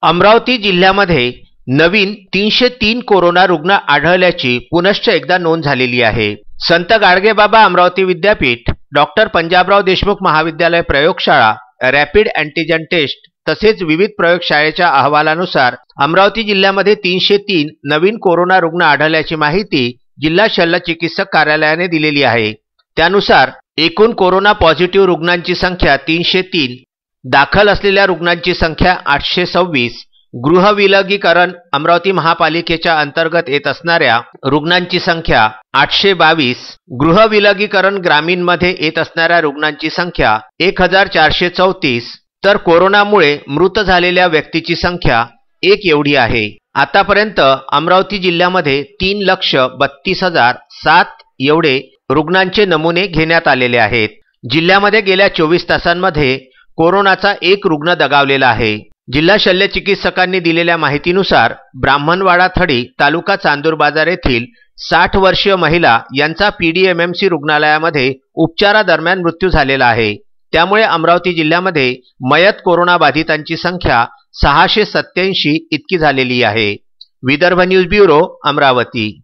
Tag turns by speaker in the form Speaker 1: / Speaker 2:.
Speaker 1: अमरावती जिल्ह्यामध्ये नवीन 303 कोरोना रुग्ण आढळल्याची पुनश्च एकदा नोंद झालेली आहे। संत गाडगेबाबा अमरावती विद्यापीठ, डॉक्टर पंजाबराव देशमुख महाविद्यालय प्रयोगशाळा, रॅपिड अँटीजन टेस्ट तसेच विविध प्रयोगशाळेच्या अहवालानुसार अमरावती जिल्ह्यामध्ये 303 नवीन कोरोना रुग्ण आढळल्याची माहिती जिल्हा शल्य चिकित्सक कार्यालयाने दिलेली आहे। त्यानुसार एकूण कोरोना पॉझिटिव्ह रुग्णांची संख्या 303, दाखल असलेल्या रुग्णांची संख्या 826, गृहविलगीकरण अमरावती महापालिकेच्या अंतर्गत येत असणाऱ्या रुग्णांची संख्या 822, गृहविलगीकरण ग्रामीणमध्ये येत असणाऱ्या रुग्णांची संख्या 1434, तर कोरोनामुळे मृत झालेल्या व्यक्तीची संख्या 1 एवढी आहे। आतापर्यंत अमरावती जिल्ह्यामध्ये 3,32,007 एवढे रुग्णांचे नमुने घेण्यात आलेले आहेत। जिल्ह्यामध्ये गेल्या 24 तासांमध्ये कोरोनाचा 1 रुग्ण दगावलेला आहे। जिल्हा शल्य चिकित्सकांनी दिलेल्या माहितीनुसार ब्राह्मणवाडा थडी तालुका चांदूर बाजार येथील 60 वर्षीय महिला यांचा पीडीएमएमसी रुग्णालयामध्ये उपचारादरम्यान मृत्यू झालेला आहे। त्यामुळे अमरावती जिल्ह्यामध्ये मयत कोरोना बाधितांची संख्या 687 इतकी झालेली आहे। Vidarbha news bureau, Amravati.